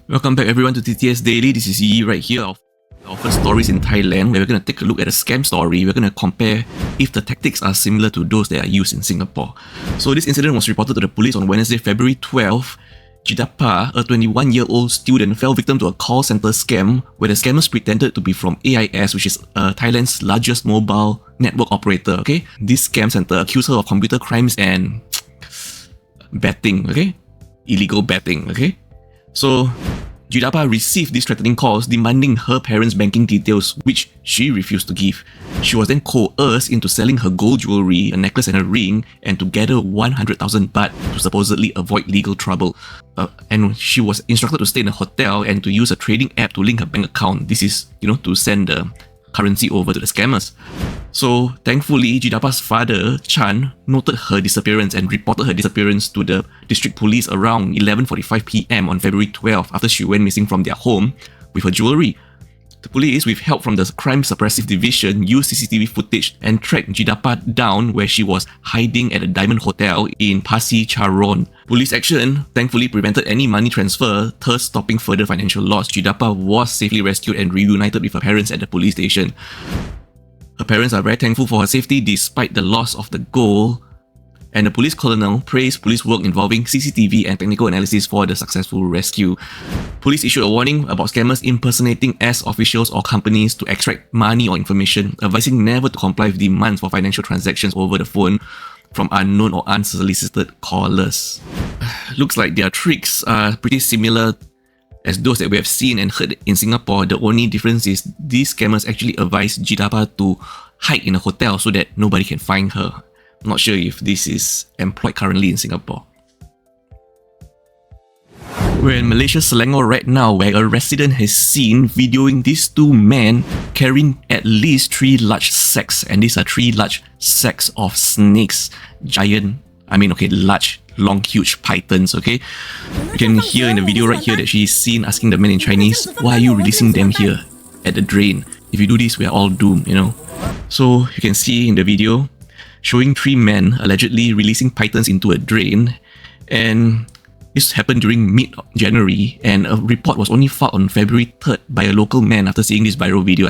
Welcome back everyone to TTS Daily. This is Yi right here of first stories in Thailand, where we're going to take a look at a scam story. We're going to compare if the tactics are similar to those that are used in Singapore. So this incident was reported to the police on Wednesday, February 12th. Jidapa, a 21-year-old student, fell victim to a call center scam where the scammers pretended to be from AIS, which is Thailand's largest mobile network operator. Okay, this scam center accused her of computer crimes and betting. Okay, illegal betting. Okay, so Jidapa received these threatening calls demanding her parents' banking details, which she refused to give. She was then coerced into selling her gold jewelry, a necklace and a ring, and to gather 100,000 baht to supposedly avoid legal trouble. And she was instructed to stay in a hotel and to use a trading app to link her bank account. This is, to send the currency over to the scammers. So thankfully, Jidapa's father, Chan, noted her disappearance and reported her disappearance to the district police around 11:45 p.m. on February 12th after she went missing from their home with her jewelry. The police, with help from the Crime Suppressive Division, used CCTV footage and tracked Jidapa down where she was hiding at a Diamond Hotel in Pasir Charon. Police action thankfully prevented any money transfer, thus stopping further financial loss. Jidapa was safely rescued and reunited with her parents at the police station. Her parents are very thankful for her safety despite the loss of the gold, and the police colonel praised police work involving CCTV and technical analysis for the successful rescue. Police issued a warning about scammers impersonating as officials or companies to extract money or information, advising never to comply with demands for financial transactions over the phone from unknown or unsolicited callers. Looks like their tricks are pretty similar as those that we have seen and heard in Singapore. The only difference is these scammers actually advise Jidapa to hide in a hotel so that nobody can find her. I'm not sure if this is employed currently in Singapore. We're in Malaysia, Selangor right now, where a resident has seen videoing these two men carrying at least 3 large sacks, and these are 3 large sacks of snakes. Large, long, huge pythons, okay? You can hear in the video right here that she's seen asking the men in Chinese, why are you releasing them here at the drain? If you do this, we are all doomed, So you can see in the video, showing 3 men allegedly releasing pythons into a drain, and this happened during mid-January, and a report was only filed on February 3rd by a local man after seeing this viral video.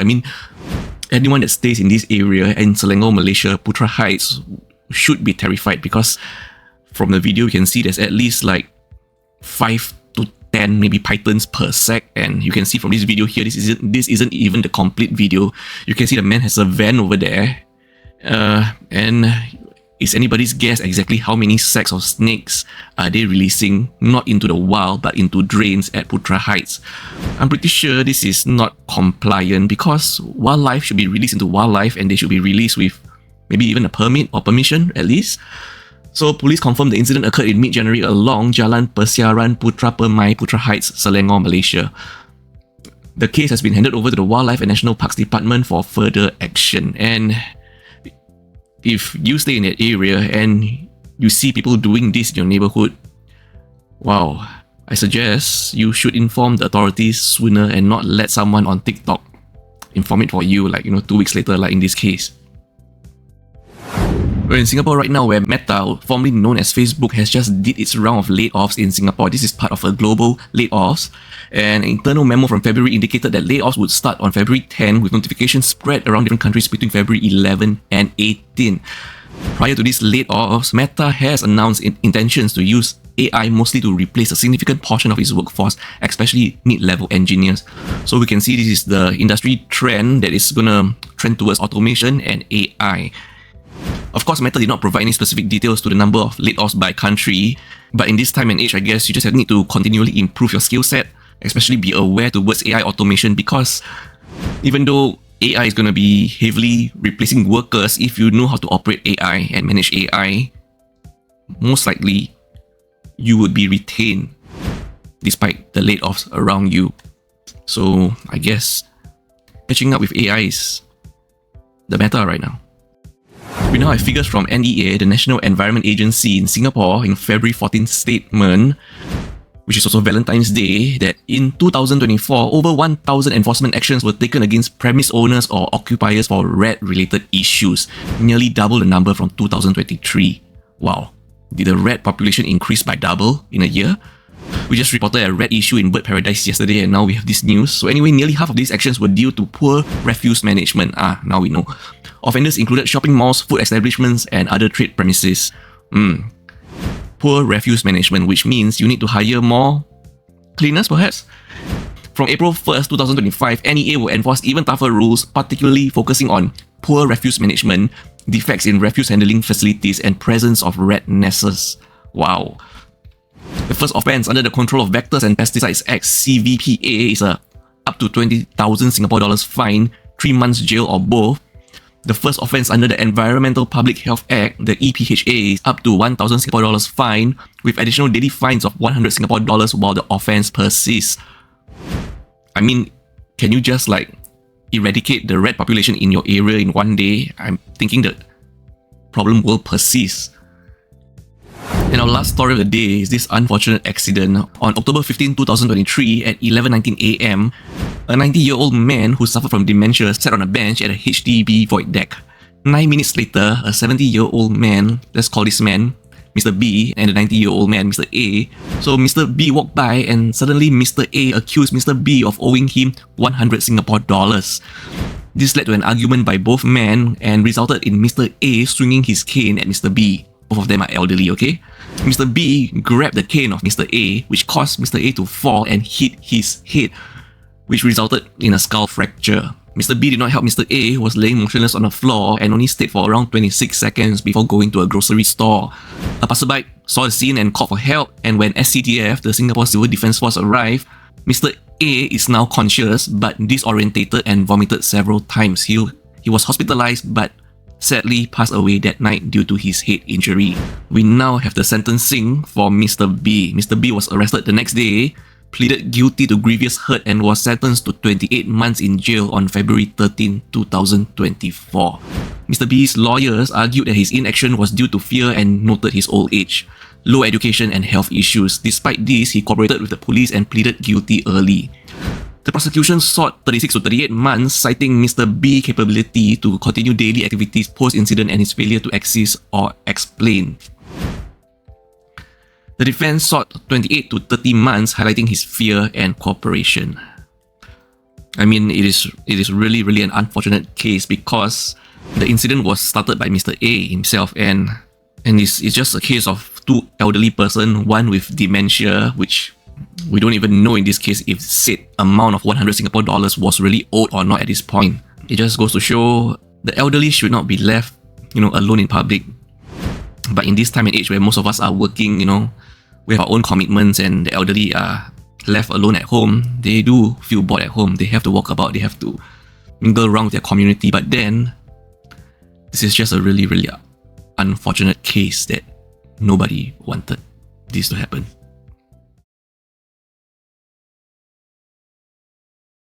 Anyone that stays in this area in Selangor, Malaysia, Putra Heights, should be terrified, because from the video you can see there's at least 5 to 10 maybe pythons per sack, and you can see from this video here, this isn't even the complete video. You can see the man has a van over there, and it's anybody's guess exactly how many sacks of snakes are they releasing, not into the wild but into drains at Putra Heights. I'm pretty sure this is not compliant, because wildlife should be released into wildlife and they should be released with maybe even a permit or permission at least. So police confirmed the incident occurred in mid-January along Jalan Persiaran Putra Permai, Putra Heights, Selangor, Malaysia. The case has been handed over to the Wildlife and National Parks Department for further action. And if you stay in that area and you see people doing this in your neighborhood, wow, I suggest you should inform the authorities sooner and not let someone on TikTok inform it for you 2 weeks later, like in this case. We're in Singapore right now, where Meta, formerly known as Facebook, has just did its round of layoffs in Singapore. This is part of a global layoffs. An internal memo from February indicated that layoffs would start on February 10, with notifications spread around different countries between February 11 and 18. Prior to these layoffs, Meta has announced intentions to use AI mostly to replace a significant portion of its workforce, especially mid-level engineers. So we can see this is the industry trend that is going to trend towards automation and AI. Of course, Meta did not provide any specific details to the number of layoffs by country, but in this time and age, I guess you just need to continually improve your skill set, especially be aware towards AI automation, because even though AI is going to be heavily replacing workers, if you know how to operate AI and manage AI, most likely you would be retained despite the layoffs around you. So I guess catching up with AI is the meta right now. We now have figures from NEA, the National Environment Agency in Singapore, in February 14th statement, which is also Valentine's Day, that in 2024, over 1,000 enforcement actions were taken against premise owners or occupiers for rat-related issues, nearly double the number from 2023. Wow. Did the rat population increase by double in a year? We just reported a rat issue in Bird Paradise yesterday, and now we have this news. So anyway, nearly half of these actions were due to poor refuse management. Now we know. Offenders included shopping malls, food establishments, and other trade premises. Poor refuse management, which means you need to hire more cleaners, perhaps? From April 1st, 2025, NEA will enforce even tougher rules, particularly focusing on poor refuse management, defects in refuse handling facilities, and presence of rat nests. Wow. The first offence under the Control of Vectors and Pesticides Act (CVPA) is a up to 20,000 Singapore dollars fine, 3 months jail or both. The first offence under the Environmental Public Health Act, the EPHA, is up to 1,000 Singapore dollars fine, with additional daily fines of 100 Singapore dollars while the offence persists. I mean, can you just eradicate the rat population in your area in one day? I'm thinking the problem will persist. And our last story of the day is this unfortunate accident. On October 15, 2023 at 11:19 AM, a 90-year-old man who suffered from dementia sat on a bench at a HDB void deck. 9 minutes later, a 70-year-old man, let's call this man Mr. B, and the 90-year-old man Mr. A. So Mr. B walked by and suddenly Mr. A accused Mr. B of owing him 100 Singapore dollars. This led to an argument by both men and resulted in Mr. A swinging his cane at Mr. B. Both of them are elderly, okay? Mr. B grabbed the cane of Mr. A, which caused Mr. A to fall and hit his head, which resulted in a skull fracture. Mr. B did not help Mr. A, who was laying motionless on the floor and only stayed for around 26 seconds before going to a grocery store. A passerby saw the scene and called for help, and when SCDF, the Singapore Civil Defence Force, arrived, Mr. A is now conscious but disorientated and vomited several times. He was hospitalized but sadly passed away that night due to his head injury. We now have the sentencing for Mr. B. Mr. B was arrested the next day, pleaded guilty to grievous hurt, and was sentenced to 28 months in jail on February 13, 2024. Mr. B's lawyers argued that his inaction was due to fear and noted his old age, low education, and health issues. Despite this, he cooperated with the police and pleaded guilty early. The prosecution sought 36 to 38 months, citing Mr. B's capability to continue daily activities post-incident and his failure to assist or explain. The defense sought 28 to 30 months, highlighting his fear and cooperation. I mean, it is really an unfortunate case because the incident was started by Mr. A himself, and it's just a case of two elderly person, one with dementia, which we don't even know in this case if said amount of 100 Singapore dollars was really owed or not at this point. It just goes to show the elderly should not be left, alone in public. But in this time and age where most of us are working, we have our own commitments, and the elderly are left alone at home, they do feel bored at home. They have to walk about, they have to mingle around with their community. But then, this is just a really unfortunate case that nobody wanted this to happen.